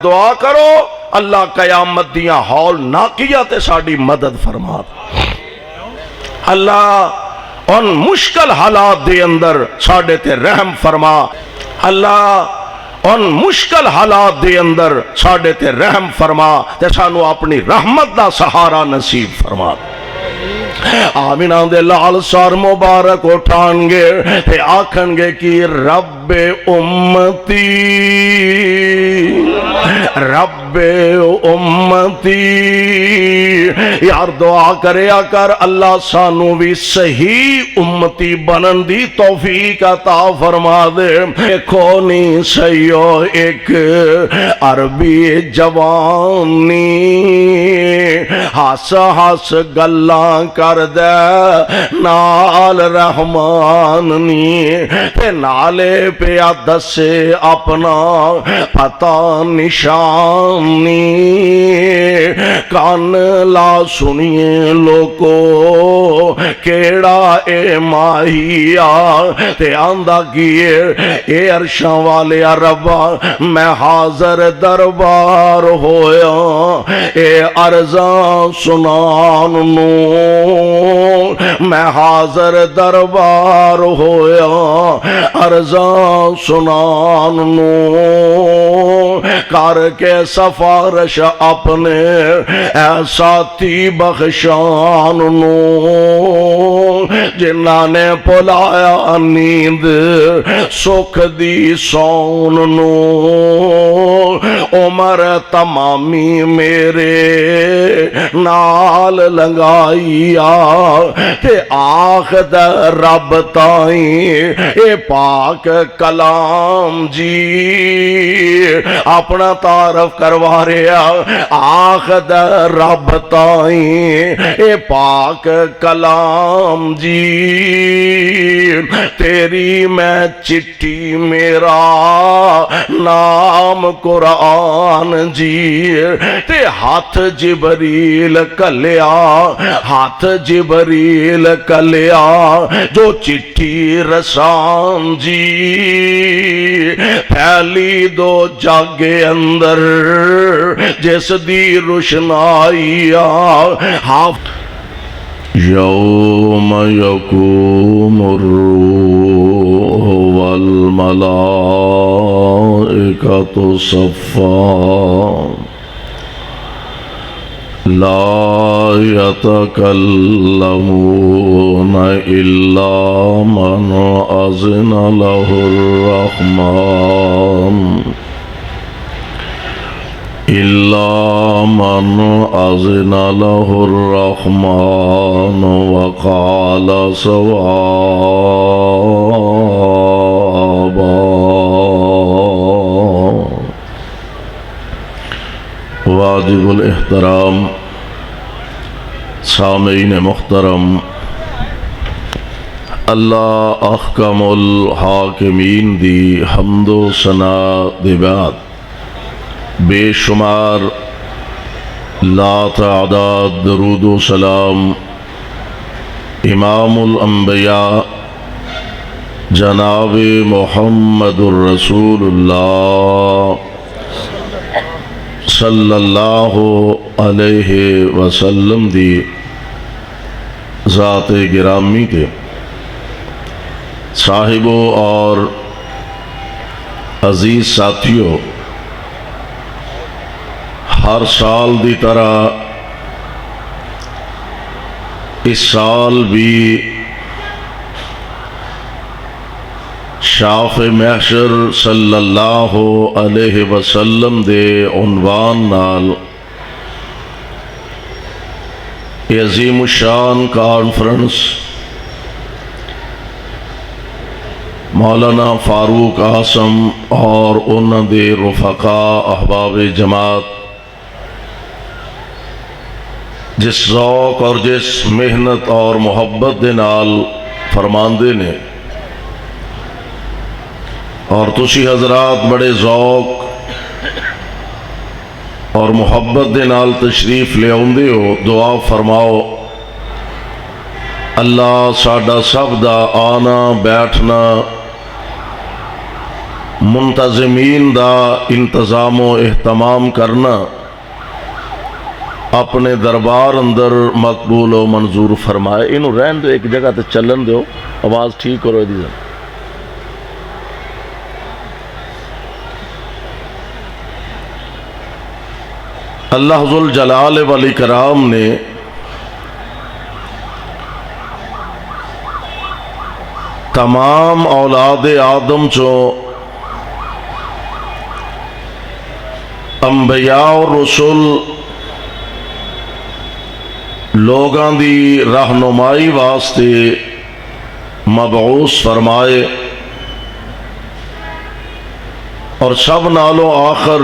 دعا کرو اللہ قیامت دیاں ہول ناقیہ تے ساڑی مدد فرما دے۔ اللہ ان مشکل حالات دے اندر ساڑے تے رحم فرما۔ اللہ ان مشکل حالات دے اندر ساڑے تے رحم فرما تے سانو اپنی رحمت دا سہارا نصیب فرما دے۔ آمینہ دے لال سار مبارک اٹھان گے تے آکھن گے کہ رب امتی رب امتی، یار دعا کرے کر اللہ سانو بھی صحیح امتی بنن دی توفیق عطا فرما دے۔ کھونی سیو ایک عربی جوانی ہس ہس گلاں کر دے نال رحمان نی تے نالے پہ دسے اپنا پتہ نشانی۔ کان لا سنیے لوگو کیڑا اے ماہیا تے آندہ کیے اے عرشاں والے ربا میں حاضر دربار ہویا اے عرضاں سنان نو میں حاضر دربار ہویا عرضاں سنان نو کر کے سفارش اپنے اے ساتھی بخشان نو جنہاں نے پلایا نیند سکھ دی سون نو عمر تمامی میرے نال لنگائیا تے آخد رب تائیں اے پاک کلام جی اپنا تعارف کروا رہا آخد رب تائیں اے پاک کلام جی تیری میں چٹھی میرا نام قرآن جی تے ہاتھ جبریل کلیا ہاتھ جبریل کلیا جو چٹھی رسان جی پھیلی دو جاگے اندر جس دی روشنائی یوم یقوم الروح والملائکۃ صفا لا يتكلمون إلا من أذن له الرحمن إلا من أذن له الرحمن وقال صوابا۔ واجب الاحترام سامعین محترم، اللہ احکم الحاکمین دی حمد و ثنا دے بعد بے شمار لا تعداد درود و سلام امام الانبیاء جناب محمد الرسول اللہ صلی اللہ علیہ وسلم دی ذات گرامی تے صاحبوں اور عزیز ساتھیوں، ہر سال دی طرح اس سال بھی شاف محشر صلی اللہ علیہ وسلم دے عنوان نال عظیم الشان کانفرنس مولانا فاروق اعظم اور انہاں دے رفقاء احباب جماعت جس ذوق اور جس محنت اور محبت دے نال فرماندے نے، اور تسی حضرات بڑے ذوق اور محبت دے نال تشریف لے آؤندے ہو، دعا فرماؤ اللہ ساڈا سب دا آنا بیٹھنا منتظمین دا انتظام و اہتمام کرنا اپنے دربار اندر مقبول و منظور فرمائے. انہوں رہن دو ایک جگہ تے چلن دو, آواز ٹھیک کرو دی. اللہ ذوالجلال والاکرام نے تمام اولاد آدم چو انبیاء اور رسول لوگاں دی رہنمائی واسطے مبعوث فرمائے اور سب نالوں آخر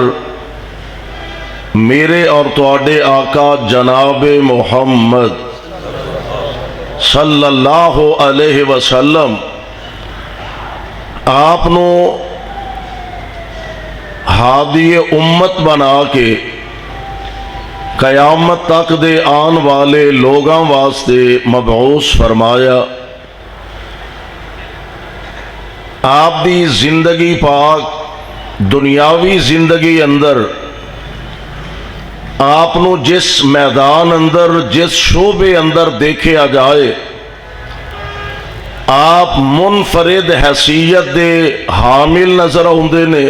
میرے اور تواڈے آقا جناب محمد صلی اللہ علیہ وسلم آپ نو ہادی امت بنا کے قیامت تک دے آن والے لوگاں واسطے مبعوث فرمایا. آپ دی زندگی پاک دنیاوی زندگی اندر آپ نو جس میدان اندر جس شعبے اندر دیکھا جائے آپ منفرد حیثیت دے حامل نظر آتے نے.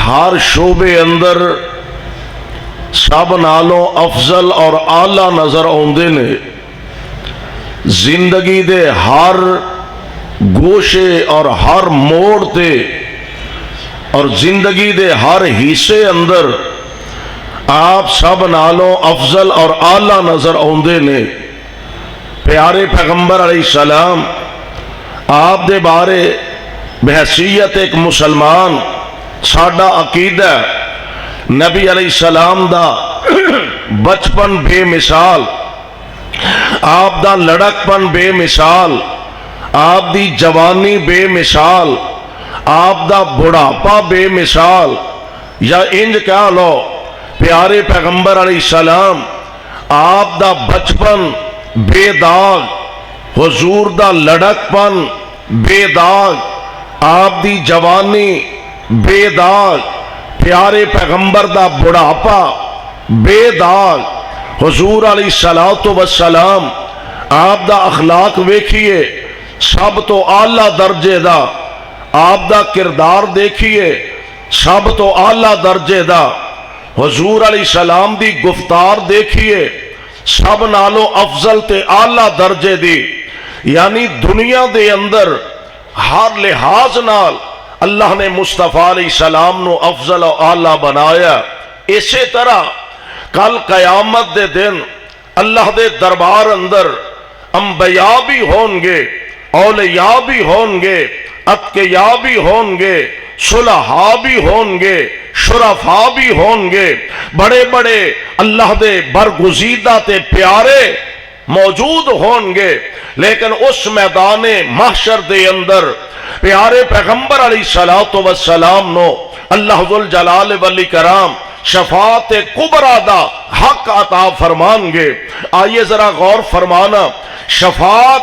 ہر شعبے اندر سب نالوں افضل اور اعلی نظر آتے نے. زندگی دے ہر گوشے اور ہر موڑ تے اور زندگی دے ہر حصے اندر آپ سب نالوں افضل اور اعلی نظر آتے نے. پیارے پیغمبر علیہ السلام آپ دے بارے بحیثیت ایک مسلمان ساڈا عقیدہ نبی علیہ السلام دا بچپن بے مثال, آپ دا لڑکپن بے مثال, آپ دی جوانی بے مثال, آپ دا بڑھاپا بے مثال. یا انج کہہ لو پیارے پیغمبر علیہ السلام آپ دا بچپن بے داغ, حضور دا لڑکپن بے داغ, آپ دی جوانی بے داغ, پیارے پیغمبر دا بڑھاپا بے داغ. حضور علیہ الصلوۃ والسلام آپ دا اخلاق ویکھیے سب تو اعلیٰ درجے دا, آپ دا کردار دیکھیے سب تو اعلیٰ درجے دا. حضور علیہ السلام دی گفتار دیکھیے سب نالوں افضل تے اعلیٰ درجے دی. یعنی دنیا دے اندر ہر لحاظ نال اللہ نے مصطفیٰ علیہ السلام نو افضل و اعلیٰ بنایا. اسی طرح کل قیامت دے دن اللہ دے دربار اندر انبیاء بھی ہون گے, اولیاء بھی ہون گے, اتقیاء بھی ہون گے, صلحاء بھی ہون گے, شرفاء بھی ہون گے. بڑے بڑے اللہ دے برگزیدہ تے پیارے موجود ہون گے. لیکن اس میدان محشر دے اندر پیارے پیغمبر علیہ الصلوۃ والسلام نو اللہ ذوالجلال والاکرام شفاعت کبریٰ دا حق عطا فرمان گے. آئیے ذرا غور فرمانا, شفاعت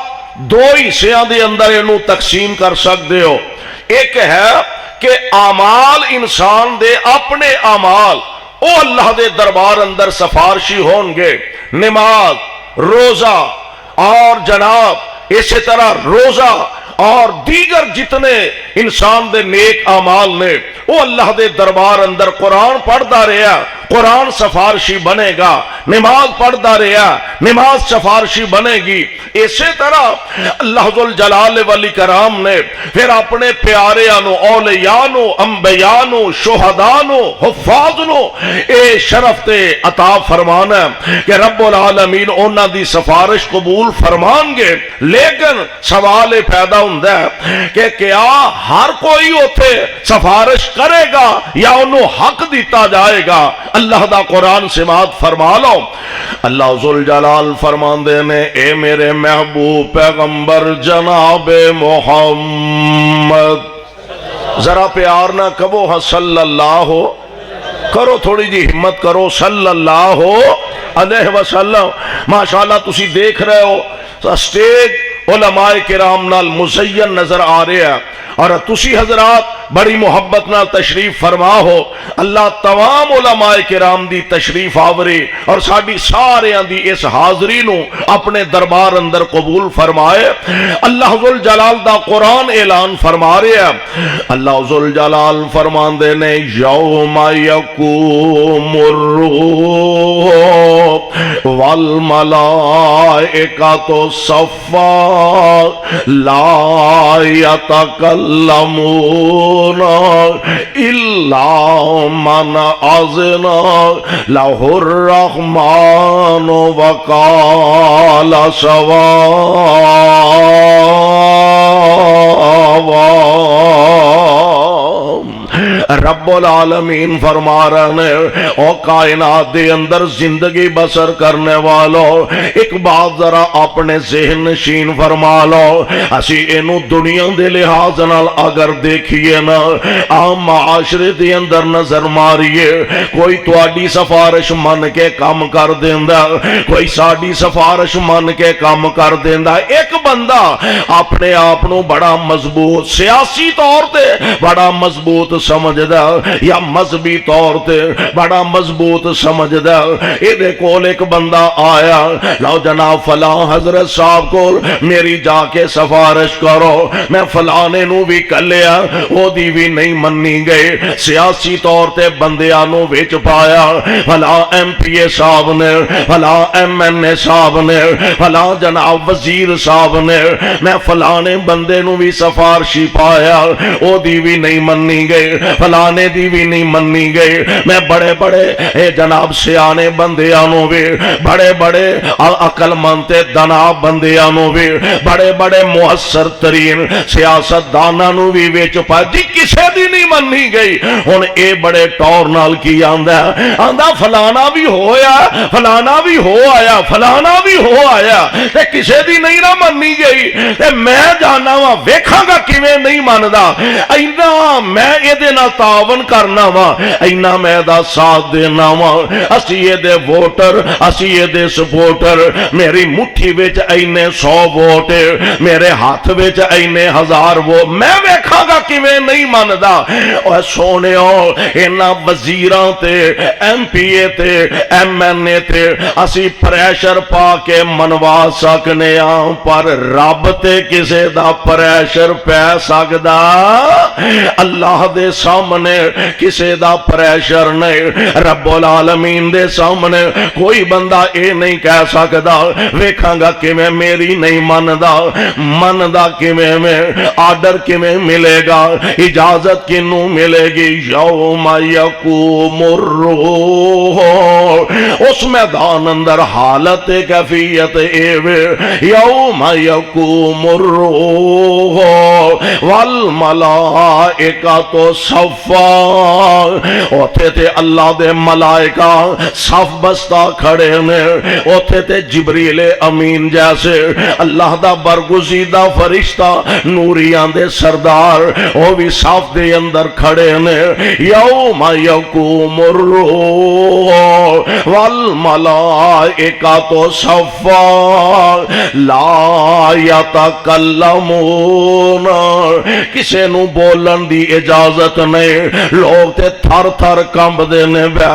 دو حصیاں دے اندر انہوں تقسیم کر سکتے ہو. ایک ہے کہ اعمال انسان دے اپنے اعمال او اللہ دے دربار اندر سفارشی ہون گے. نماز, روزہ اور جناب اسی طرح روزہ اور دیگر جتنے انسان دے نیک اعمال نے وہ اللہ دے دربار اندر قرآن پڑھدا رہا, قرآن سفارشی بنے گا. نماز پڑھدا رہا, نماز سفارشی بنے گی. اسی طرح اللہ ذوالجلال والاکرام نے پھر اپنے پیاریاں نو, اولیاء نو, انبیاء نو, شہداء نو, حفاظ نو اے شرف تے عطا فرمانا کہ رب العالمین انہاں دی سفارش قبول فرمان گے. لیکن سوال پیدا ہوندا ہے کہ کیا ہر کوئی اوتھے سفارش کرے گا یا انہوں حق دیتا جائے گا؟ اللہ دا قرآن سماعت فرما لو. اللہ ذوالجلال فرماندے نے اے میرے محبوب پیغمبر جناب محمد, ذرا پیار نہ کہو ہاں صلی اللہ کرو, تھوڑی جی ہمت کرو, صلی اللہ علیہ وسلم. ماشاءاللہ تسی دیکھ رہے ہو اسٹیج علماء کرام نال مزین نظر آ رہے ہیں. اور تسی حضرات بڑی محبت نال تشریف فرما ہو. اللہ تمام علماء کرام دی تشریف آوری اور ساڈی ساریاں دی اس حاضری نو اپنے دربار اندر قبول فرمائے. اللہ ذوال جلال دا قرآن اعلان فرما رہے ہیں. اللہ ذوال جلال فرماندے نے یوم یقوم الروح والملائکۃ صفا لا يتكلمون إلا من أذن له الرحمن وقال صوابا. رب العالمین فرما رہے ہیں او کائنات دے اندر زندگی بسر کرنے والو ایک بات ذرا اپنے ذہن نشین فرما لو. اسی اینو دنیا دے لحاظ نال اگر دیکھیے نا عام معاشرے دے اندر نظر ماریے کوئی تواڈی سفارش من کے کام کر دیندا کوئی ساڈی سفارش من کے کام کر دیندا. ایک بندہ اپنے آپ نو بڑا مضبوط سیاسی طور تے بڑا مضبوط سمجھدا یا مذہبی طور تے بڑا مضبوط سمجھدا. ایدے کول ایک بندہ آیا لو جناب فلاں حضرت صاحب کول میری جا کے سفارش کرو میں فلانے نو بھی کلیا او دی بھی نہیں مننی گئے. سیاسی طور تے بندیاں نو وچ پایا فلاں ایم پی اے صاحب نے فلاں ایم این اے صاحب نے فلاں جناب وزیر صاحب نے میں فلانے بندے نو بھی سفارشی پایا او دی بھی نہیں مننی گئے فلانے دی بھی نہیں مننی گئے. میں بڑے بڑے جناب سیانے بندیاں بھی بڑے بڑے عقل مند دنا بندیاں بھی بڑے بڑے محسر ترین سیاست داناں نو بھی وچ پا جی کسے دی نہیں مننی گئی. ہن اے بڑے ٹور نال کی آندا فلانا بھی ہویا فلانا بھی ہو آیا فلانا بھی ہو آیا تے کسے دی نہیں نہ مننی گئی تے میں جانا وا ویکھاں گا کیویں نہیں مندا اینا میں اے دے نال تعاون کرنا وا اینا میں دا ساتھ دینا وا. اسی اے دے ووٹر اسی اے دے سپورٹر میری مٹھی وچ اینے 100 ووٹ میرے ہاتھ وچ اینے 1000 ووٹ میں ویکھاں گا کیویں نہیں مندا. او سونےو اینا وزیراں تے ایم پی اے تے ایم این اے تے اسی پریشر پا کے منوا سکنے ہاں پر رب تے کسے دا پریشر پہ سکدا اللہ دے سامنے کسے دا پریشر نہیں. رب العالمین دے سامنے کوئی بندہ اے نہیں کہہ سکدا ویکھاں گا کہ میں میری نہیں مندا کیویں میں آرڈر کیویں ملے گا اجازت کینوں ملے گی. یوم یقوم الروح اس میدان اندر حالت کیفیت ایوے یوم یقوم الروح والملائکۃ صفا. اوتھے تے اللہ دے ملائکہ صف بستہ کھڑے نے اوتھے تے جبریل امین جیسے اللہ دا برگزیدہ فرشتہ نوریاں دے سردار او بھی صف دے اندر کھڑے نے. یوم یقوم الروح والملائکۃ صفا لا یتکلمون کسے نو بولن دی اجازت نہیں. لوگ تے تھر تھر کمب دینے بے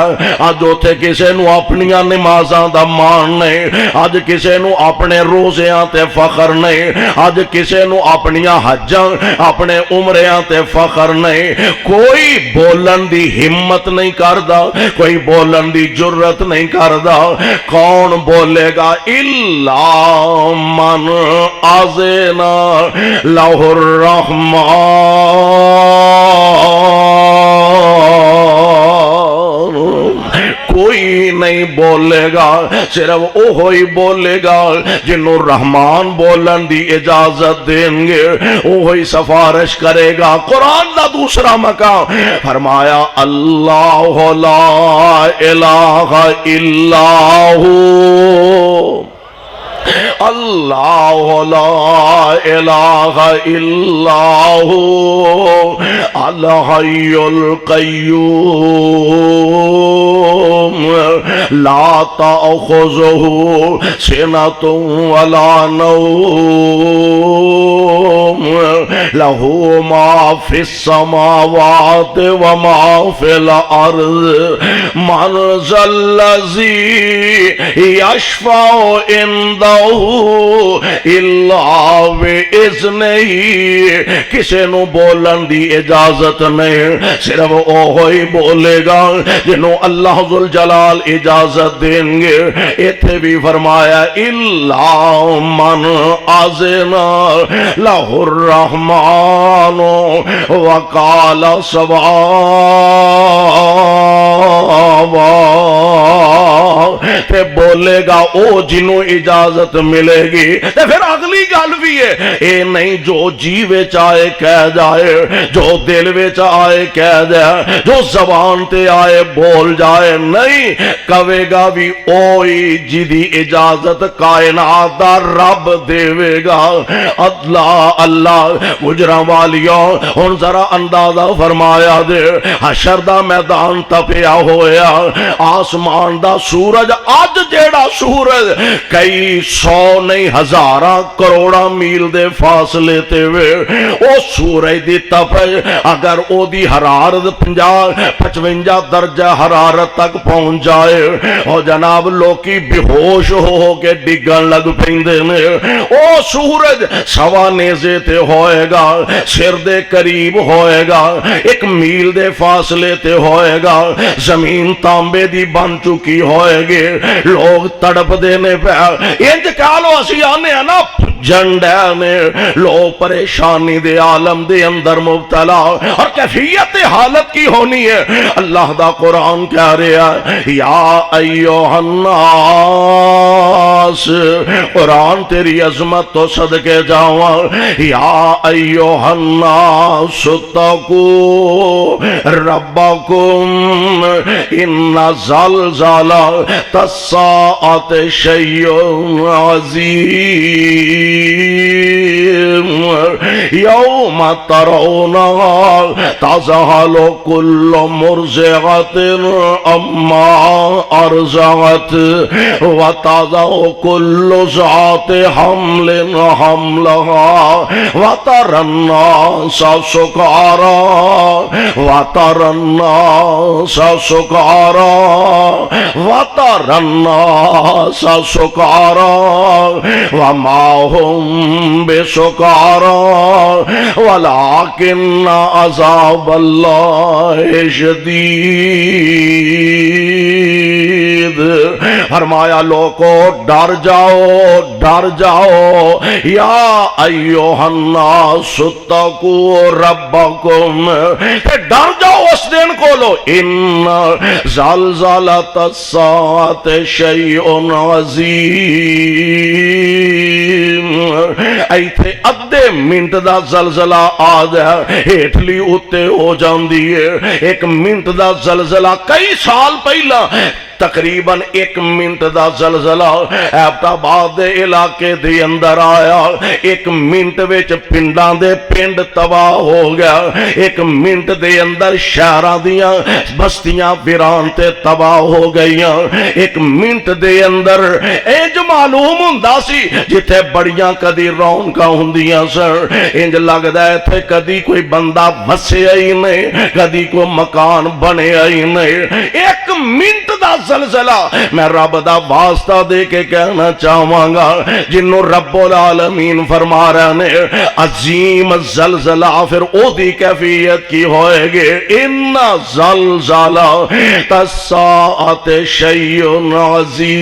آج اوتھے کسے نو اپنیاں نمازاں دا مان نہیں آج کسے نو اپنے روزیاں تے فخر نہیں آج کسے نو اپنیاں حجاں اپنے عمریاں تے فخر نہیں. کوئی بولن دی ہمت نہیں کردا کوئی بولن دی جرت نہیں کردا. کون بولے گا الا من اذن لہ الرحمن. کوئی نہیں بولے گا صرف اوہی بولے گا جنہوں رحمان بولن دی اجازت دیں گے اوہی سفارش کرے گا. قرآن دا دوسرا مقام فرمایا اللہ لا الہ الا ہو اللہ لا الہ الا ہو الحی القیوم لا تأخذہ سنۃ ولا نوم لہ ما فی السماوات وما فی الارض من ذا الذی یشفع عنده الا باذنہ۔ کسی نو بولن دی اجازت نہیں، صرف وہی بولے گا جنہوں اللہ ذوالجلال اجازت دیں گے۔ ایتھے بھی فرمایا الا من اذن لہ الرحمن وقال صوابا، تے بولے گا او جنہوں اجازت ملے گی۔ تے پھر اگلی گل بھی ہے، اے نہیں جو جی وچ آئے کہہ جائے، جو دل وچ آئے کہہ جائے، جو زبان تے آئے بول جائے، نہیں کہے گا بھی اوہی جدی اجازت کائنات دا رب دے گا۔ اللہ اللہ گجراں والیوں ہن ذرا اندازہ فرمایا دے، حشر دا میدان تپیا ہویا، آسمان دا سورج اج جیڑا سورج کئی سو نہیں ہزاراں کروڑاں میل دے فاصلے تے وے، او سورج دی تپش اگر او دی حرارت 50-55 درجہ حرارت تک پہنچ جائے، او جناب لوکی بے ہوش ہو کے ڈگن لگ پیندے نے۔ او سورج سوا نیزے تے ہوئے گا، سر دے قریب ہوئے گا، 1 میل دے فاصلے تے ہوئے گا، زمین تانبے دی بن چکی ہوئے گی، لوگ تڑپ دینے پہ انج کہلو اسی آنے ہیں نا جنڈے میں، لوگ پریشانی دے عالم دے اندر مبتلا، اور کیفیت حالت کی ہونی ہے۔ اللہ دا قرآن کہہ رہا ہے یا ایوہ الناس، قرآن تیری عظمت تو صدقے جاواں، یا ایوہ الناس اتقوا ربکم ان زلزلۃ الساعۃ شیء عظیم یوم ترونها تذہل کل مرضعۃ عما ارضعت وتضع کل ذات حمل حملها وترى الناس سکارى وترى الناس سکارى وترى الناس سکارى وما هم بسکارى ولكن عذاب اللہ شدید۔ فرمایا لوگو ڈر جاؤ یا ایوہ الناس اتقوا ربکم، ڈر جاؤ اس دن کو لو، ان زلزلۃ الساعۃ شیء عظیم۔ ایتھے ادھے منٹ دا زلزلہ آ جائے ہیٹلی اتے ہو جاندی ہے، 1 منٹ دا زلزلہ کئی سال پہلا تقریباً 1 منٹ دا زلزلہ ایبٹ آباد دے علاقے دے اندر آیا، 1 منٹ وچ پنڈاں دے پنڈ تباہ ہو گیا، 1 منٹ دے اندر شہراں دیاں بستیاں ویران تے تباہ ہو گئیاں، 1 منٹ دے اندر انج معلوم ہوندا سی جتھے بڑیاں کدی رونقاں ہوندیاں سن، انج لگدا ہے تے کدی کوئی بندہ وسیا ہی نہیں، کدی کوئی مکان بنیا ہی نہیں۔ 1 منٹ دا زلزلہ میں رب دا واسطہ دے کے کہنا چاہواں گا، جنہوں رب العالمین فرما رہے نے عظیم زلزلہ پھر او دی کیفیت کی ہوئے گے، ان زلزلۃ الساعۃ شیء عظیم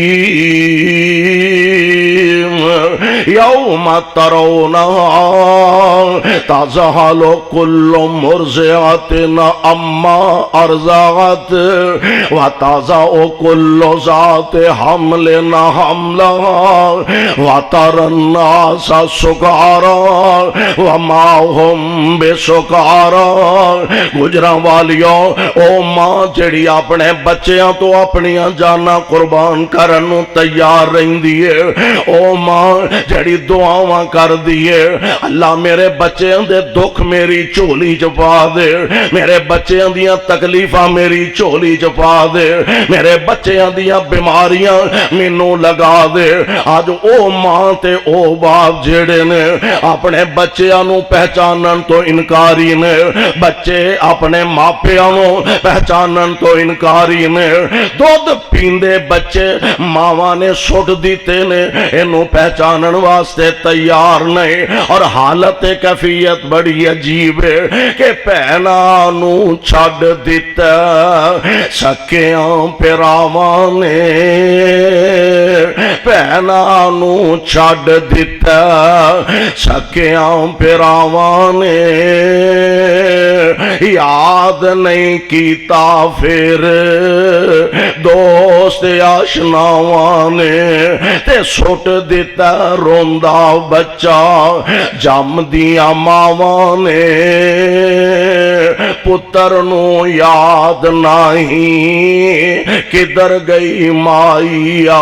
یوم ترونها تذہل کل مرضعۃ عما ارضعت وتضع کل ذات حمل حملها وترى الناس سکارى وما هم بسکارى۔ گجراں والیوں او ماں جڑی اپنے بچیاں تو اپنیاں جانا قربان کرن نوں تیار رہندی ہے، او ماں جڑی دعاواں کر دیے اللہ میرے بچیاں دے دکھ میری جھولی چ پا دے، میرے بچیاں دیاں تکلیفاں میری جھولی چ پا دے، میرے بچیاں دیاں بیماریاں مینوں لگا دے۔ اج او ماں تے او باپ جڑے نے اپنے بچیاں نوں پہچانن تو انکاری نے، بچے اپنے ماپیاں نوں پہچانن تو انکاری نے، دودھ پیندے بچے ماواں نے سٹ دیتے نے اینوں پہچانن واسطے تیار نہیں۔ اور حالت کیفیت بڑی عجیب ہے کہ بھیناں نوں چھڈ دتا سکیاں پراواں نے، بھیناں نوں چھڈ دتا سکیاں پراواں نے، یاد نہیں کیتا پھر دوست آشناواں نے، تے سٹ دیتا روندا بچہ جم دیاں ماواں نے، پتر نو یاد نہیں کدھر گئی مائیا۔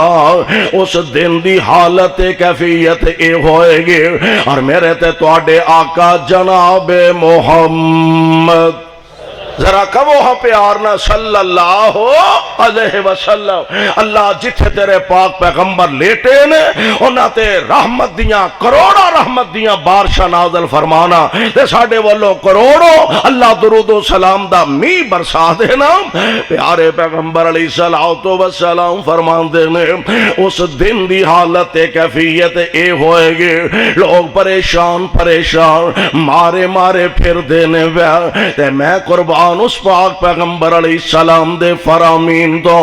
اس دن دی حالت کیفیت اے ہوئے گی۔ اور میرے تے تواڈے آقا جناب محمد ذرا کہو ہاں پیار نہ صلی اللہ علیہ وسلم، اللہ جتھے تیرے پاک پیغمبر لیٹے نے انہاں تے رحمت دیاں کروڑا رحمت دیاں بارشاں نازل فرمانا، تے ساڈے والوں کروڑوں اللہ درود و سلام دا می برسا دینا۔ پیارے پیغمبر علیہ الصلوۃ والسلام فرماندے نے اس دن دی حالت کیفیت اے ہوئے گی، لوگ پریشان مارے پھر دینے ویا، تے میں قربان اس پاک پیغمبر علیہ السلام دے فرامین تو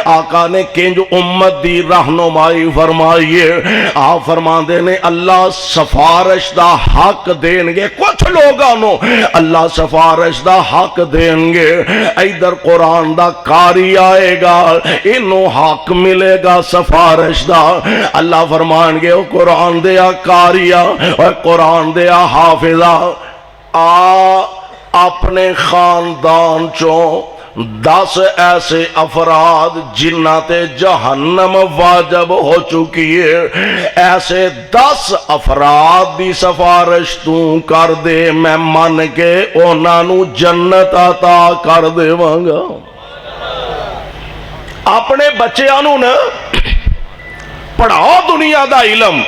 آقا نے کنج امت دی رہنمائی فرمائیے۔ آپ فرماندے نے اللہ سفارش دا حق دیں گے، کچھ لوگاں نو اللہ سفارش دا حق دیں گے، ادھر قرآن دا قاری آئے گا انہوں حق ملے گا سفارش دا۔ اللہ فرمان گے او قرآن دیا قاریہ اور قرآن دیا حافظہ اپنے خاندان چوں 10 ایسے افراد جنہ تے جہنم واجب ہو چکی ہے، ایسے 10 افراد دی سفارش تو کر دے، میں من کے انہاں نو جنت عطا کر دے وانگا۔ اپنے بچیاں نو نا پڑھاؤ دنیا دا علم،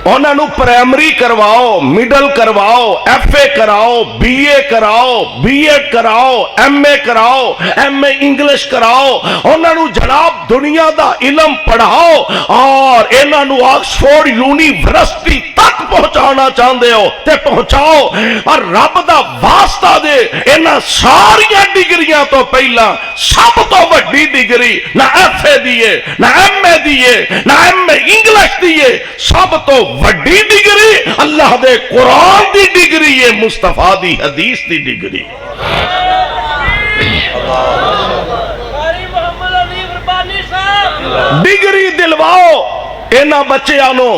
انہوں نے پرائمری کرواؤ، مڈل کرواؤ، ایف اے کراؤ، بی اے کراؤ، بی ایڈ کراؤ، ایم اے کراؤ، ایم اے انگلش کراؤ، انہوں نے جناب دنیا دا علم پڑھاؤ، اور انہوں نے آکسفورڈ یونیورسٹی تک پہنچانا چاہتے ہو تے پہنچاؤ، اور رب دا واسطہ دے انہاں ساریاں ڈگریاں تو پہلا سب تو وڈی ڈگری نہ ایف اے دیئے، نہ ایم اے دیئے، نہ ایم اے انگلش دیئے، سب تو وڈی ڈگری اللہ دے قرآن دی ڈگری ہے، مصطفیٰ دی حدیث دی ڈگری۔ ڈگری دلواؤ اینا بچے آنو،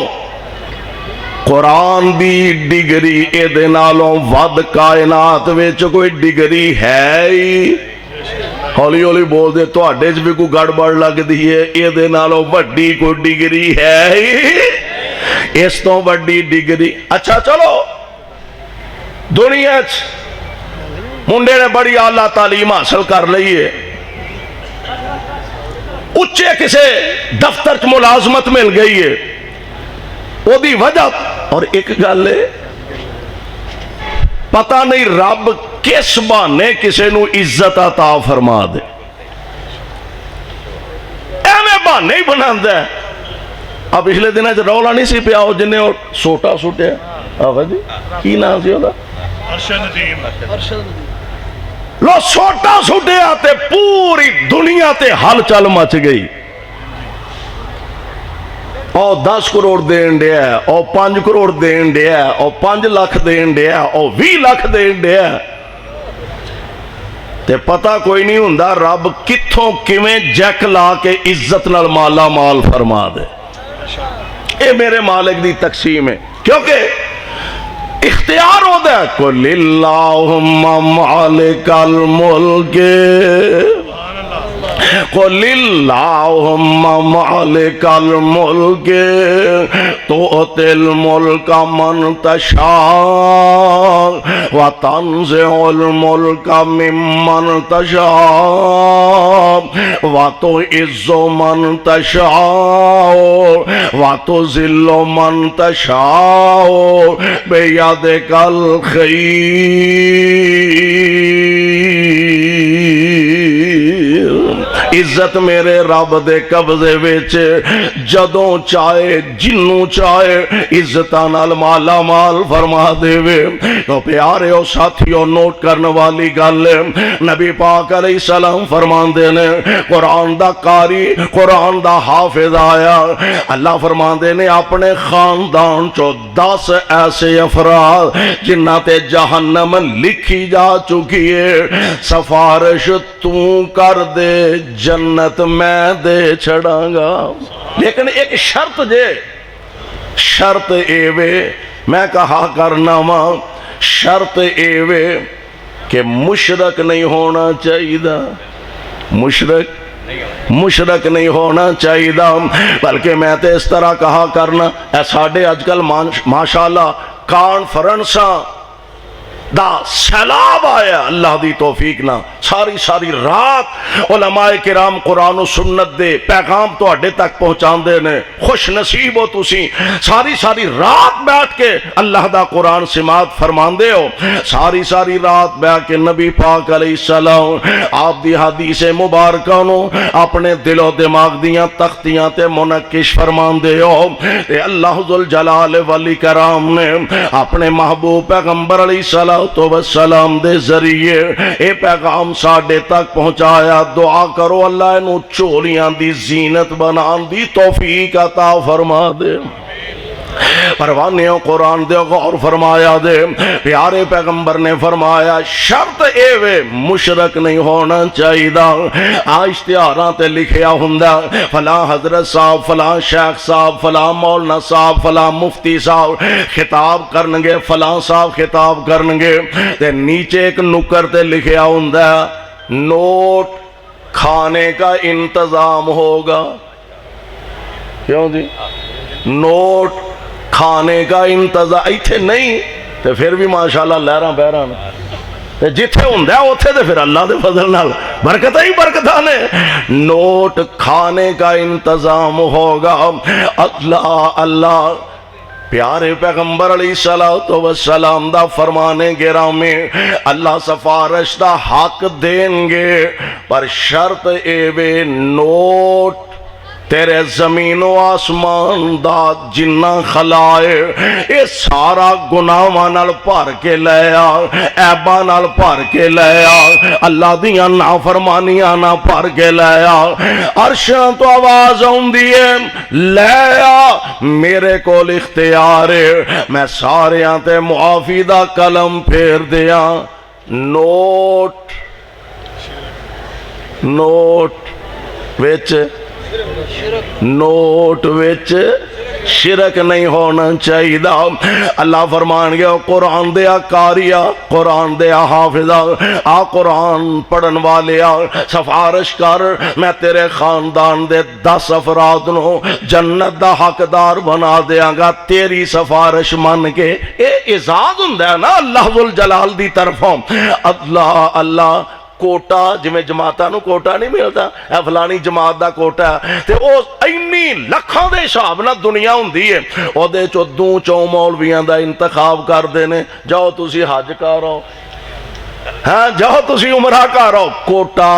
قرآن دی ڈگری اے دے نالوں ود کائنات ویچ کوئی ڈگری ہے ہی، ہولی ہولی بول دے تو اڈے جو بھی کوئی گڑبڑ لگ دیئے، اے دے نالوں وڈی کوئی ڈگری ہے ہی، اس تو وڈی ڈگری۔ اچھا چلو دنیا منڈے نے بڑی اعلیٰ تعلیم حاصل کر لئیے، اچھے کسے دفتر چ ملازمت مل گئی ہے، وہ دی وجہ اور ایک گل ہے پتہ نہیں رب کس بہانے کسے نو عزت عطا فرما دے، ایویں بہانے ہی بناندے ہے۔ اب پچھلے دنوں چ رولا نہیں سی پیا جن نے سوٹا سٹیا، جی کی نام سی لو سوٹا سٹیا تے پوری دنیا تے ہل چل مچ گئی، او 10 کروڑ دین دیا، او 5 کروڑ دین دیا، او 5 لاکھ دین دیا، او 20 لاکھ دین دیا، تے پتہ کوئی نہیں ہوندا رب کتھوں کیویں جیک لا کے عزت نال مالا مال فرما دے۔ اے میرے مالک دی تقسیم ہے، کیونکہ اختیار ہو دے قل اللہم مالک الملک، قل اللہم مالک الملک تؤتی الملک من تشاء وتنزع الملك ممن تشاء وتعز من تشاء وتذل من تشاء بيدك الخير۔ عزت میرے رب دے قبضے وچ، جدوں چاہے جنوں چاہے عزتاں نال مالا مال فرما دے وے۔ تو پیاریو ساتھیو نوٹ کرنے والی گل نبی پاک علیہ السلام فرماندے نے قرآن دا قاری قرآن دا حافظ آیا، اللہ فرماندے نے اپنے خاندان چو 10 ایسے افراد جنہ تے جہنم لکھی جا چکی ہے، سفارش تو کر دے جنت میں دے چھڑاں گا۔ لیکن ایک شرط جے، شرط اے وے میں کہا کرنا ماں، شرط اے وے کہ مشرک نہیں ہونا چاہیے، مشرک نہیں ہونا چاہیے، بلکہ میں تے اس طرح کہا کرنا اے ساڑھے آج کل ماشاءاللہ کانفرنساں دا سیلاب آیا اللہ دی توفیق نہ، ساری رات علماء کرام قرآن و سنت دے پیغام تو اڈے تک پہنچان دے نے، خوش نصیب ہو تسی ساری رات بیٹھ کے اللہ دا قرآن سماعت فرمان دے ہو، ساری رات بیٹھ کے نبی پاک علیہ السلام آپ دی حدیث مبارکہ نو اپنے دل و دماغ دیاں تختیاں تے منقش فرمان دے ہو۔ اللہ ذوالجلال والاکرام نے اپنے محبوب پیغمبر علیہ السلام تو والسلام دے ذریعے اے پیغام ساڑھے تک پہنچایا۔ دعا کرو اللہ انہوں چولیاں دی زینت بنان دی توفیق عطا فرما دے۔ پروانیوں قرآن دے غور فرمایا دے، پیارے پیغمبر نے فرمایا شرط اے وے مشرک نہیں ہونا چاہیے۔ اشتہاراں تے لکھیا ہوندا فلاں حضرت صاحب، فلاں شیخ صاحب، فلاں مولانا صاحب، فلاں مفتی صاحب خطاب کرنگے، فلاں صاحب خطاب کرنگے، تے نیچے ایک نکر تے لکھیا ہوندا نوٹ کھانے کا انتظام ہوگا۔ کیوں جی؟ نوٹ کھانے کا انتظام ایتھے نہیں تے پھر بھی ماشاءاللہ لہراں بہراں جتھے ہوندا ہے اوتھے تے پھر اللہ دے فضل نال برکتاں ہی برکتاں نے۔ نوٹ کھانے کا انتظام ہوگا۔ اللہ پیارے پیغمبر علیہ السلام دا فرمانے گرامی اللہ سفارش دا حق دیں گے، پر شرط اے وے نوٹ تیرے زمین و آسمان دا جنہ خلائے اے سارا گناہاں نال بھر کے لیا، عیباں نال بھر کے لیا، اللہ دیاں نافرمانیاں نال بھر کے لیا۔ عرشاں تو آواز ہوندی ہے لیا میرے کول اختیار ہے، میں ساریاں تے معافی دا قلم پھیر دیاں۔ نوٹ وچ شرک نہیں ہونا چاہیے۔ اللہ فرمان گیا قرآن دیا کاریا، قرآن دیا حافظہ، آ قرآن پڑھن والے آ سفارش کر، میں تیرے خاندان دے 10 افراد نو جنت دا حقدار بنا دیاں گا تیری سفارش من کے۔ اے اعزاز ہوندا ہے نا اللہ ذوالجلال دی طرفوں۔ اللہ کوٹا جمیں جماعتاں نو کوٹا نہیں ملتا، اے فلانی جماعت دا کوٹا تے او اینی لکھاں دے حساب نہ دنیا ہوندی ہے، او دے چو 2 مولویاں دا انتخاب کر دینے، جاؤ تسی حج کرو، ہاں جاؤ تسی عمرہ کرو۔ کوٹا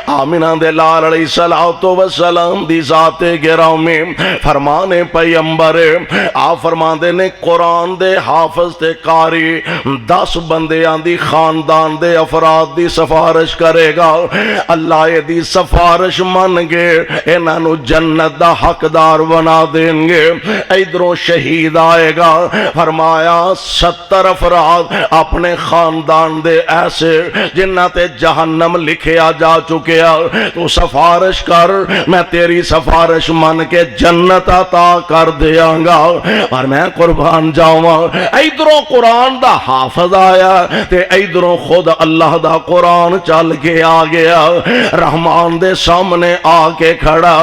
آمینہ دے لال علیہ السلام دی ذات گرامی فرمانے پیمبر آپ فرمان دے نے قرآن دے حافظ تے قاری 10 بندیاں دی خاندان دے افراد دی سفارش کرے گا، اللہ یہ دی سفارش من گے انہاں نو جنت دا حقدار بنا دیں گے۔ ادھروں شہید آئے گا، فرمایا 70 افراد اپنے خاندان دے ایسے جنہ تے جہنم لکھیا جا چکیا، تو سفارش کر، میں تیری سفارش من کے جنت عطا کر دیاں گا۔ اور میں قربان جاواں، ادھروں قرآن دا حافظ آیا تے ادھروں خود اللہ دا قرآن چل کے آ گیا، رحمان دے سامنے آ کے کھڑا،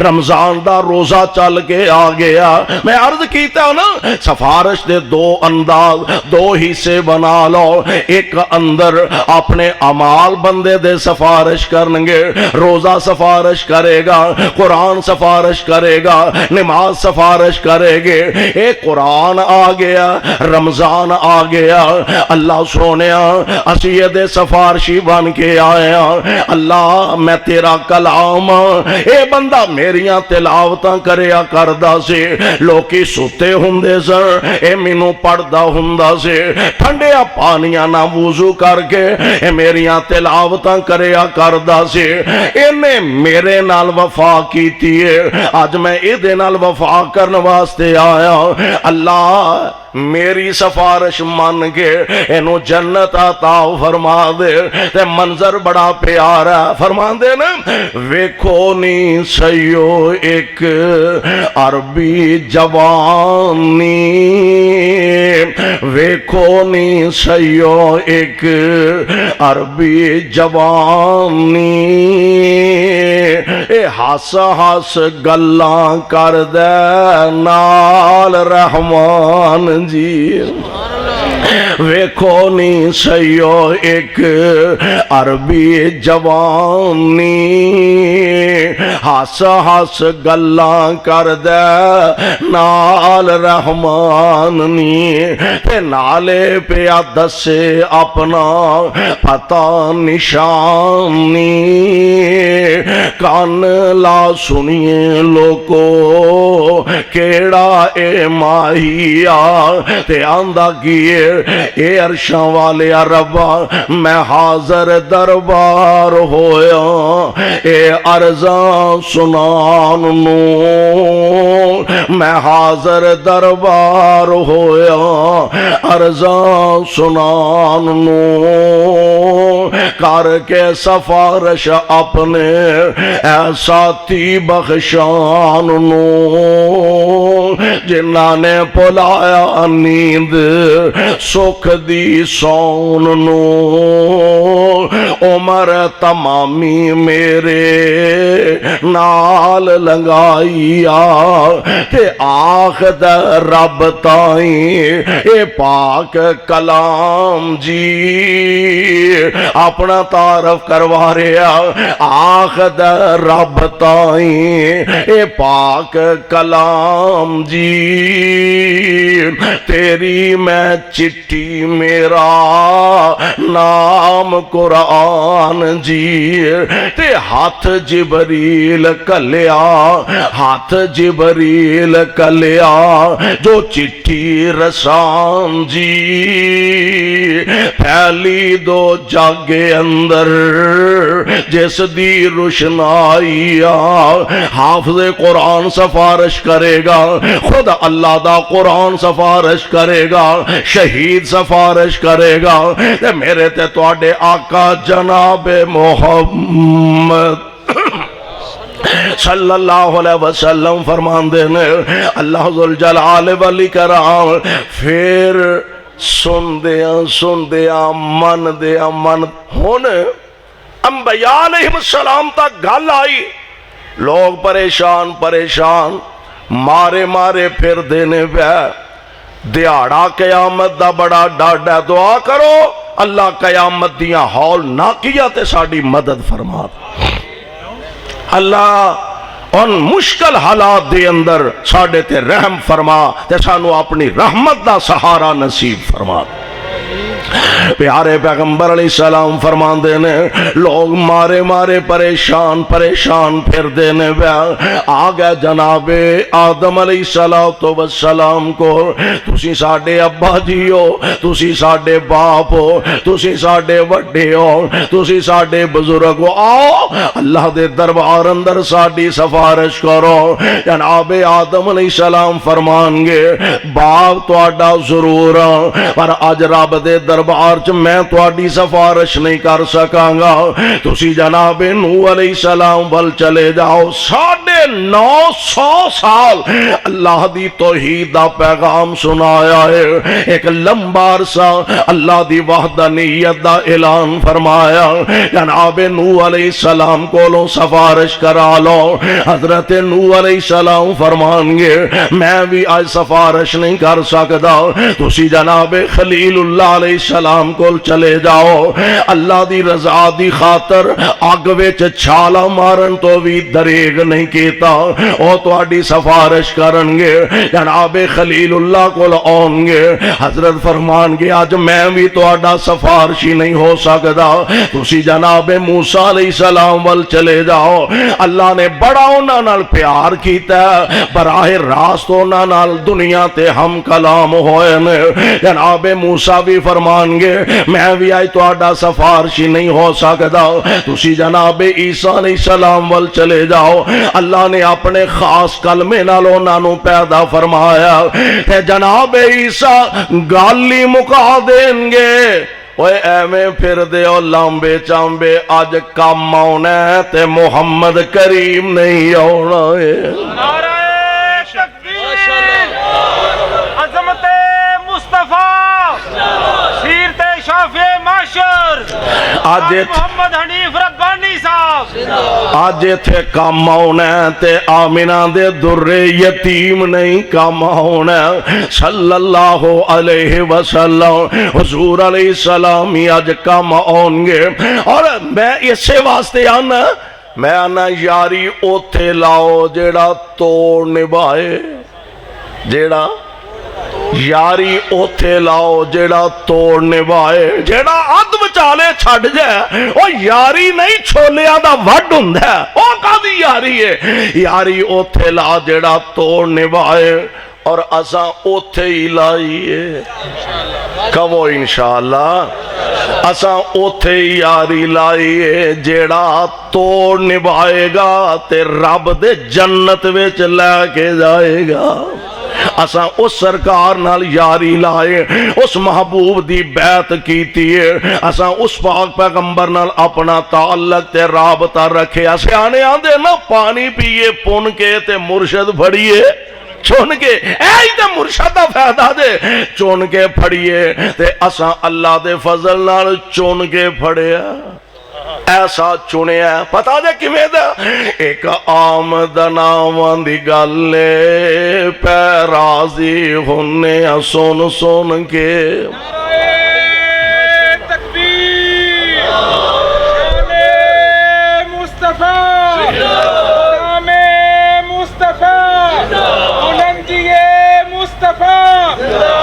رمضان دا روزہ چل کے آ گیا۔ میں عرض کیتا نا، سفارش دے دو انداز، دو حصے بنا لو، ایک اندر اپنے اعمال بندے دے سفارش کرنگے، روزہ سفارش کرے گا، قرآن سفارش کرے گا، نماز سفارش کرے گے۔ ایک قرآن آ گیا، رمضان آ گیا، اللہ سونیا اسی دے سفارشی بن کے آیا، اللہ میں تیرا کلام، اے بندہ میریاں تلاوتاں کریا کردا سی، لوکی ستے ہوندے سن، اے مینوں پڑھدا ہوندا سی، ٹھنڈیا پانیاں نہ وضو کر کے اے میریاں تلاوتاں کریا کردا سی، اینے میرے نال وفا کیتی ہے، اج میں اے دے نال وفا کرن واسطے آیا، اللہ میری سفارش من کے اینو جنت عطا فرما دے۔ تے منظر بڑا پیارا فرما دے نا، ویکھو نی سیو ایک عربی جوانی، ویکھو نی سیو ایک عربی جوانی، اے ہس ہس گلاں کر دے نال رحمان جی، ویکھو نی سیو ایک عربی جوانی، ہس ہس گلاں کر دے نال رحمان نی، تے نالے پیا دسے اپنا پتہ نشانی، کان لا سنیے لوگو کیڑا اے ماہیا، تے آندہ کیے اے عرشاں والے ربا میں حاضر دربار ہویا، اے عرضاں سنان نو میں حاضر دربار ہویا، عرضاں سنان نو کر کے سفارش اپنے اے ساتھی بخشان نو، جنہاں نے پلایا نیند سکھ دی سون نو، عمر تمامی میرے نال لنگائیا، تے آخد رب تائیں اے پاک کلام جی، اپنا تعارف کروا رہا، آخد رب تائیں اے پاک کلام جی، تیری میں چٹھی میرا نام قرآن جی، تے ہاتھ جبریل کلیا، ہاتھ جبریل کلیا، جو چٹھی رسان جی، پھیلی دو جگ اندر جس دی روشنائی، حافظ قرآن سفارش کرے گا، خود اللہ دا قرآن سفارش کرے گا، شہید سفارش کرے گا، تے میرے تے تواڈے آقا جناب محمد صلی اللہ علیہ وسلم فرمان دینے، اللہ ذوالجلال والاکرام، پھر سن دیا من ہون انبیاء علیہ السلام تک گل آئی، لوگ پریشان مارے پھر دینے پہ، دیہڑا قیامت دا بڑا ڈاڈا، دعا کرو اللہ قیامت دیاں ہول ناکیہ تے ساڑی مدد فرما، اللہ ان مشکل حالات دے اندر ساڑے تے رحم فرما، تے سانو اپنی رحمت دا سہارا نصیب فرما۔ پیارے پیغمبر علیہ السلام فرمان دینے، لوگ مارے پریشان پھر دینے آگے جناب آدم علیہ السلام کو، تسی ساڑے ابا جی ہو، تسی ساڑے باپ ہو، تسی ساڑے وڈے ہو، تسی ساڑے بزرگ ہو، آؤ اللہ دے دربار اندر ساڑی سفارش کرو۔ جناب آدم علیہ السلام فرمان گے، باپ تو آڈا ضرور پر اج رب دے دربار چ میں تواڈی سفارش نہیں کر سکاں گا، تسی جناب نوح علیہ السلام ول چلے جاؤ۔ 950 سال اللہ دی توحید دا پیغام سنایا ہے، ایک لمبا عرصہ اللہ دی وحدانیت دا اعلان فرمایا۔ جناب نوح علیہ السلام کولوں سفارش کرا لو، حضرت نوح علیہ السلام فرمان گے میں بھی آج سفارش نہیں کر سکتا، تسی جناب خلیل اللہ علیہ السلام کول چلے جاؤ، اللہ دی رضا دی خاطر اگ وچ چھالا مارن تو بھی دریغ نہیں کیتا، او تواڈی سفارش کرن گے، جناب خلیل اللہ کول آن گے۔ حضرت فرمان گے اج میں بھی تواڈا سفارشی نہیں ہو سکتا، تسی جناب موسیٰ علیہ السلام ول چلے جاؤ، اللہ نے بڑا انہاں نال پیار کیتا ہے، براہ راست انہاں نال دنیا تے ہم کلام ہوئے نے۔ جناب موسیٰ بھی فرمان گے میں بھی آج تواڈا سفارشی نہیں ہو سکتا، تسی جناب عیسیٰ علیہ السلام ول چلے جاؤ، اللہ نے اپنے خاص کلمے نال انہاں نوں پیدا فرمایا تے جناب عیسیٰ گالی مکا دیں گے، اوے ایویں پھر دیو لامبے چامبے اج کام آنا ہے تے محمد کریم نہیں آنا ہے۔ نعرہ تکبیر، عظمت مصطفیٰ، سیرت شافع معاشر، آج محمد حنیف ربانی صاحب، آج ایتھے کام آنا ہے تے آمینہ دے در یتیم نہیں کام آنا ہے۔ صلی اللہ علیہ وسلم حضور علیہ السلام ہی آج کام آن گے، اور میں اسے واسطے آنا، میں آنا یاری اوتھے لاؤ جیڑا توڑ نبھائے، جیڑا یاری اوتھے لاؤ جیڑا توڑ نبھائے، جیڑا اد وچالے چھڑ جائے او یاری نہیں چھولیاں دا وڈ ہوندا ہے، او کادی یاری ہے؟ یاری اوتھے لا جیڑا توڑ نبھائے، اور اساں اوتھے ہی لائیے، کہو انشاءاللہ اساں اوتھے ہی یاری لائیے، جیڑا توڑ نبھائے گا تے رب دے جنت وچ لے کے جائے گا۔ اساں اس سرکار نال یاری لائے، اس محبوب دی بیعت کیتی ہے، اساں اس پاک پیغمبر نال اپنا تعلق تے رابطہ رکھے۔ سیانے آندے نا پانی پیے پن کے تے مرشد پھڑیے چن کے، ایہی تے مرشد دا فائدہ دے، چن کے پھڑیے تے اساں اللہ دے فضل نال چن کے پھڑیا، ایسا چنیا پتا جے کیویں دا، ایک آمدن آمد دی گلے پہ راضی ہونے سن سن کے۔ نعرہ تکبیر، شان مصطفیٰ، نام مصطفیٰ، بلندی مصطفیٰ،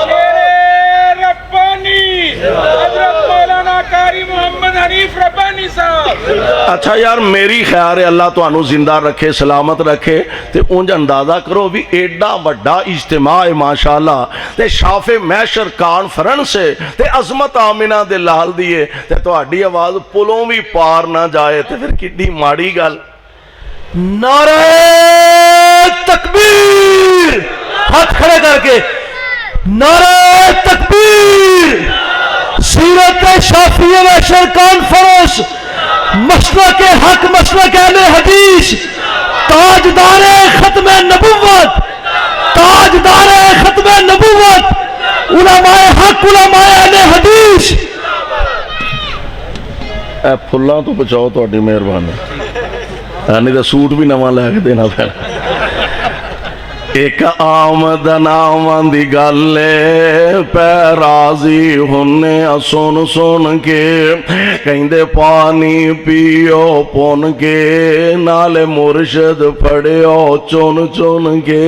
شیر ربانی، حضرت مولانا قاری محمد حنیف ربانی صاحب۔ اچھا یار میری خیال ہے اللہ تو انو زندہ رکھے سلامت رکھے، تے اونج اندازہ کرو بھی ایڈا وڈا اجتماع ہے ماشاءاللہ، تے شافع معاشر کانفرنس ہے، تے عظمت آمینہ دے لال دیئے، تے تو اڈی آواز پلوں بھی پار نہ جائے، تے پھر کڈی ماڑی گل۔ نعرہ تکبیر، ہاتھ کھڑے کر کے نعرہ تکبیر، سیرت شافعی معاشر کانفرنس، مسلک حق مسلک اہل حدیث، تاجدار ختم نبوت، تاجدار ختم نبوت، علماء حق علماء اہل حدیث۔ اے پھلاں تو بچاؤ تو اڈی مہربانی، نہیں تو سوٹ بھی نواں لے کے دینا پینا۔ ایک آمدن آمد دی گلے پہ راضی ہونے سن سن کے، کہندے پانی پیو پن کے، نالے مرشد پھڑیو چن چن کے،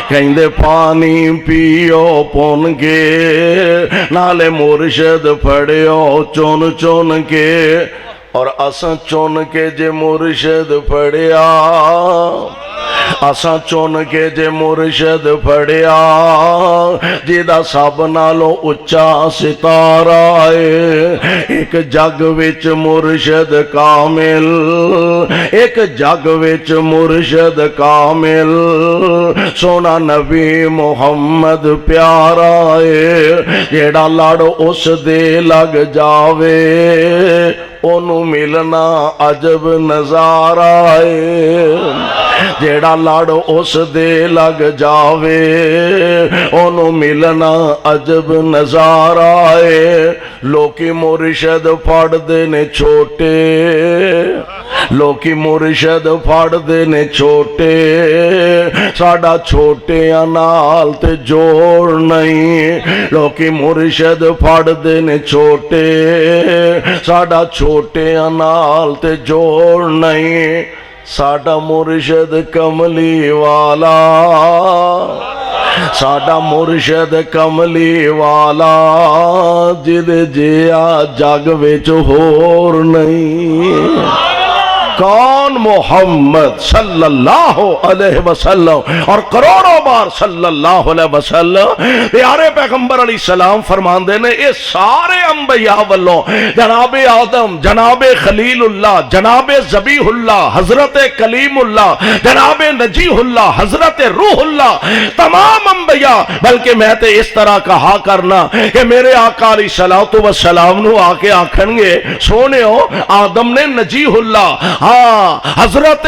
کہندے پانی پیو پن کے، نالے مرشد پھڑیو چن چن کے، اور اساں چون کے جے مرشد پڑھیا اساں چون کے جے مرشد پڑھیا جیدہ سب نالو اچا ستارہ ہے ایک جگ وچ مرشد کامل ایک جگ وچ مرشد کامل سونا نبی محمد پیارا ہے جیڑا لڑ اس دے لگ جاوے اونوں ملنا عجب نظارہ ہے جیڑا لڑ اس دے لگ جاوے اونوں ملنا عجب نظارہ ہے لوکی مرشد پڑھ دے نے چھوٹے لوکی مرشد پڑھ دے نے چھوٹے ساڈا چھوٹے نال تے جوڑ نہیں لوکی مرشد پڑھ دے نے چھوٹے ساڈا چھوٹے نال تے جوڑ نہیں ساڈا مرشد کملی والا ساڈا مرشد کملی والا جد جیا جگ وچ ہور نہیں کون محمد صلی اللہ علیہ وسلم اور کروڑوں بار صلی اللہ علیہ وسلم پیارے پیغمبر علیہ السلام فرماندے نے یہ سارے انبیاء والوں جناب آدم جناب خلیل اللہ جناب ذبیح اللہ حضرت کلیم اللہ جناب نجیح اللہ حضرت روح اللہ تمام انبیاء بلکہ میں تے اس طرح کہا کرنا کہ میرے آقا علیہ الصلوۃ والسلام نو آ کے آکھن گے سونےو آدم نے نجیح اللہ حضرت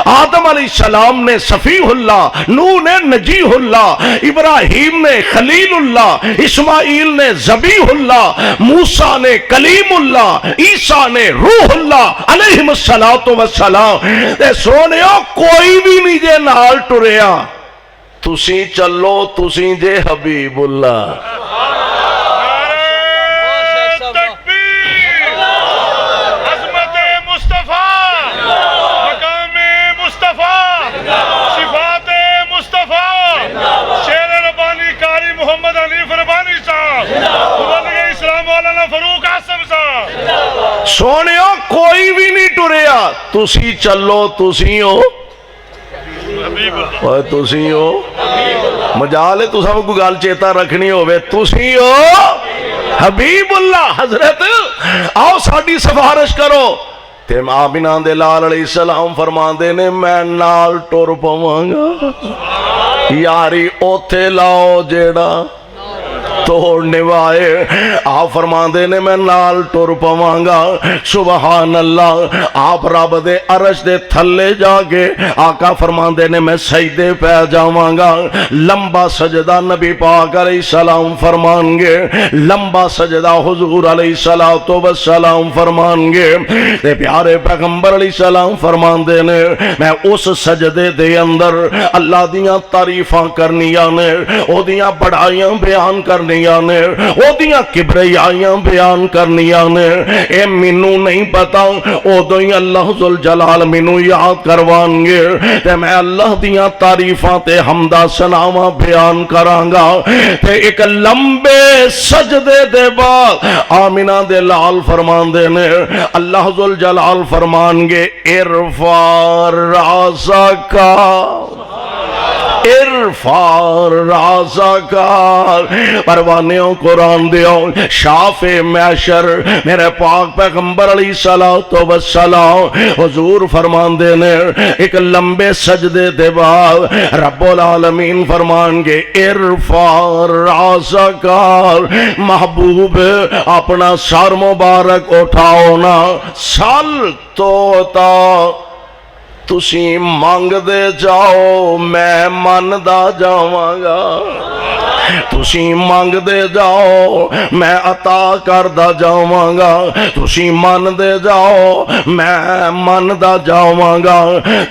آدم علیہ السلام نے صفیح اللہ نوح نے نجیح اللہ ابراہیم نے خلیل اللہ اسماعیل نے ذبیح اللہ موسیٰ نے کلیم اللہ عیسیٰ نے روح اللہ علیہ الصلوۃ والسلام تے سونےو کوئی بھی نہیں جے نال ٹریا تسی چلو تسی جے حبیب اللہ سونےو کوئی بھی نہیں ٹریا تسی چلو تسی ہو اور تسی ہو مجالے تو سب کو گال چیتا رکھنی ہوئے تسی ہو حبیب اللہ حضرت آؤ ساڑی سفارش کرو تیم آمینہ دے لال علیہ السلام فرماندے نے میں نال ٹور پوانگا یاری اوتھے لاؤ جیڑا توڑنے وائے آپ فرماندے نے میں نال ٹور پوانگا سبحان اللہ آپ رب دے عرش دے تھلے جا کے آقا فرماندے نے میں سجدے پہ جاوانگا لمبا سجدہ نبی پاک علیہ السلام فرمانگے لمبا سجدہ حضور علیہ السلام فرمانگے تے پیارے پیغمبر علیہ السلام فرماندے نے میں اس سجدے دے اندر اللہ دیاں تعریفاں کرنیاں نے او دیاں بڑھائیاں بیان کرنیاں نے او دیاں کبریائیاں بیان کرنیاں نے اے منو نہیں پتا او دوئی اللہ ذوالجلال منو یاد کروانگے تے میں اللہ دیاں تعریفاں تے حمدہ سناواں بیان کرانگا تے ایک لمبے سجدے دے بعد آمینہ دے لال فرماندے نے اللہ ذوالجلال فرمانگے ارفع راسکا ارفع راسک پروانیوں قرآن دیو شاف محشر میرے پاک پیغمبر علیہ السلام حضور فرماندے نے ایک لمبے سجدے دے بعد رب العالمین فرمانگے ارفع راسک محبوب اپنا سر مبارک اٹھاؤ نا سال توتا تسی مانگ دے جاؤ میں ماندا جاواں تسی مانگ دے جاؤ میں عطا کردہ جاواں گا تسی مان دے جاؤ میں ماندا جاواں گا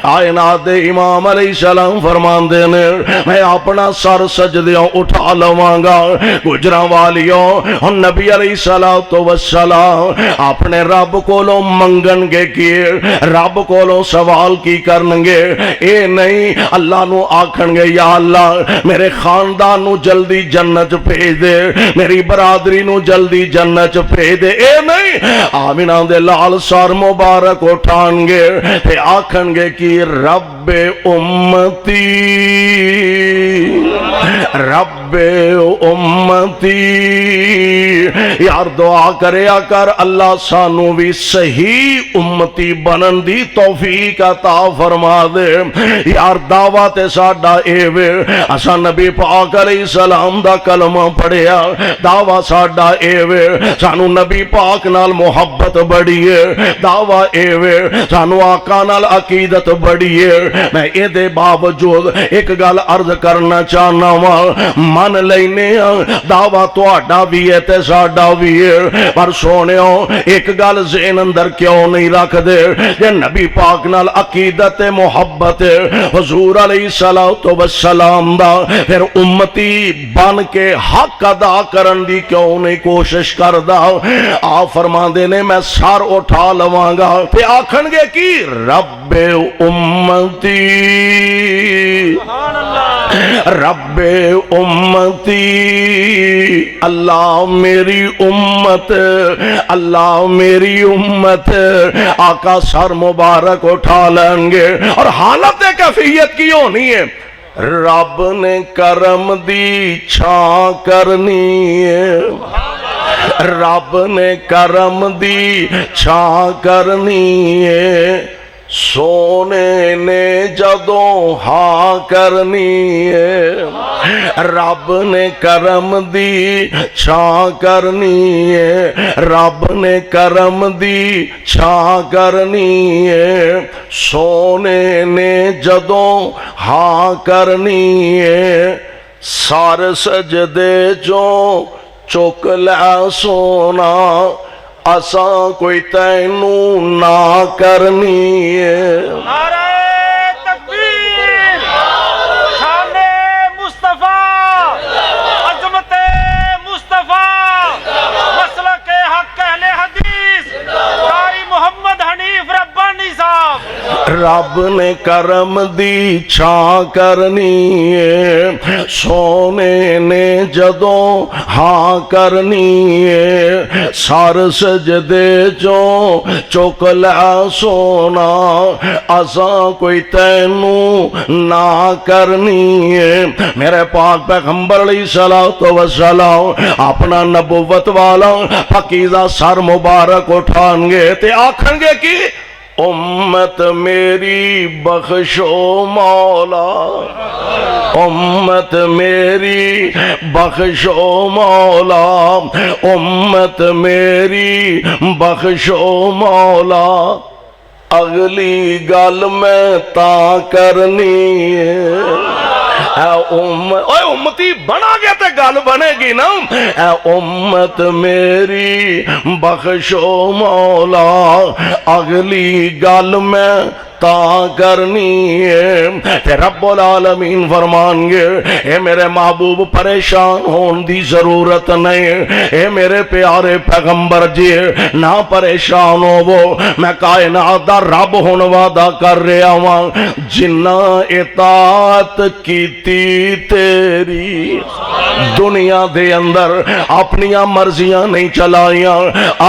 کائنات دے امام علیہ السلام فرماندے نے میں اپنا سر سجدیوں اٹھا لواں گا گجراں والیوں ہن نبی علیہ السلام اپنے رب کولوں منگن گے کیے رب کولوں سوال کی کرن گے اے نہیں اللہ نو آکھن گے یا اللہ میرے خاندان نو جلدی جلدی جنت بھیج دے، میری برادری نو جلدی جنت بھیج دے۔ اے نہیں، آمینہ دے لال سر مبارک اٹھان گے تے آکھن گے کہ رب امتی، رب امتی۔ یار دعا کریا کر اللہ سانو بھی صحیح امتی بنن دی توفیق عطا فرما دے۔ یار دعوت ساڈا اے وے، اسا نبی پاک علیہ السلام دا کلمہ پڑھیا، دعویٰ ساڈا اے وے سانو نبی پاک نال محبت بڑی ہے، دعویٰ اے وے سانو آقا نال عقیدت بڑی ہے۔ میں اے دے باوجود ایک گل عرض کرنا چاہنا وا، من لینے دعویٰ تہاڈا بھی ہے تے ساڈا بھی ہے، پر سونیو ایک گل ذہن اندر کیوں نہیں رکھ دے، کہ نبی پاک نال عقیدت محبت حضور علیہ السلام دا، پھر امتی بن کے حق ادا کرن دی کیوں نہیں کوشش کردا؟ آپ فرما دے نے میں سر اٹھا لواں گا تے آکھن گے کہ رب امتی، رب امتی، اللہ میری امت، اللہ میری امت۔ آقا سر مبارک اٹھا لیں گے اور حالت کیفیت کی ہونی ہے، رب نے کرم دی چھاں کرنی ہے، رب نے کرم دی چھاں کرنی ہے، سونے نے جدوں ہاں کرنی ہے، رب نے کرم دی چھاں کرنی ہے، رب نے کرم دی چھاں کرنی ہے، سونے نے جدوں ہاں کرنی ہے، سار سجدے جو چک لے سونا، اساں کوئی تینوں نہ کرنی ہے۔ نعرہ تکبیر، شان مصطفیٰ، عظمت مصطفیٰ، مسلک حق اہل حدیث، قاری محمد حنیف ربانی صاحب۔ رب نے کرم دی چھاں کرنی ہے، سونے نے جدوں ہاں کرنی ہے، سار سجدے جو چک لے سونا، اساں کوئی تینوں نہ کرنی ہے۔ میرے پاک پیغمبر علیہ السلام اپنا نبوت والا پاکیزہ سر مبارک اٹھان گے تے آکھن گے کہ امت میری بخشو مولا، امت میری بخشو مولا، امت میری بخشو مولا، اگلی گل میں تا کرنی ہے۔ اے امتی بنا گیا تے گل بنے گی نا، اے امت میری بخشو مولا، اگلی گل میں تا کرنی ہے۔ تے رب العالمین فرمان گے اے میرے محبوب پریشان ہون دی ضرورت نہیں، اے میرے پیارے پیغمبر جی نہ پریشان ہو، وہ میں کائنات دا رب ہون وعدہ کر رہا ہوں، جنہ اطاعت کیتی تیری دنیا دے اندر اپنی مرضیاں نہیں چلائیاں،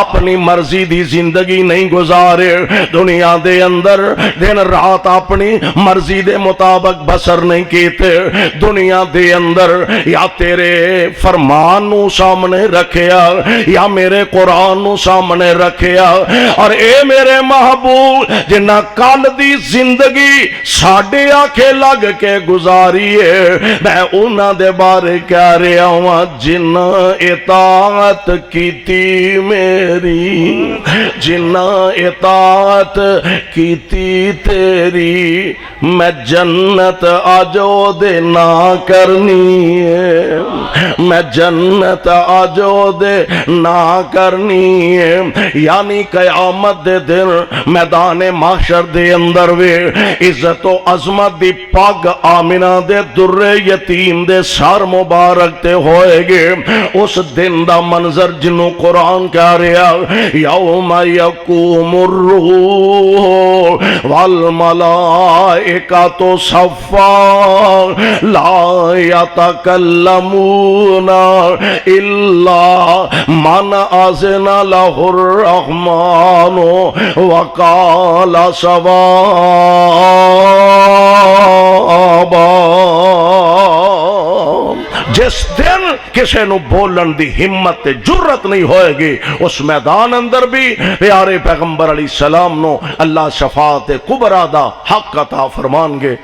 اپنی مرضی دی زندگی نہیں گزارے، دنیا دے اندر دن رات اپنی مرضی دے مطابق بسر نہیں کیتے، دنیا دے اندر یا تیرے فرمان نو سامنے رکھیا یا میرے قرآن نو سامنے رکھیا، اور اے میرے محبوب جنہ کل دی زندگی ساڑھے آنکھیں لگ کے گزاری ہے، میں انہاں دے بارے کہہ رہا ہوں، جنہ اطاعت کیتی میری، جنہ اطاعت کیتی تیری، میں جنت آجو دے نہ کرنی ہے، میں جنت آجو دے نہ کرنی ہے۔ یعنی قیامت دے دن میدان محشر دے اندر وے عزت و عظمت دی پگ آمنہ دے در یتیم دے سار مبارک تے ہوئے گے اس دن دا منظر جنوں قرآن کہہ رہا یوم یقوم الروح والملائکۃ صفا لا یتکلمون الا من اذن له الرحمن وقال صوابا۔ جس دن کسی نو بولن دی ہمت تے جرت نہیں ہوئے گی اس میدان اندر بھی پیارے پیغمبر علیہ السلام نو اللہ شفاعت کبریٰ دا حق عطا فرمان گے۔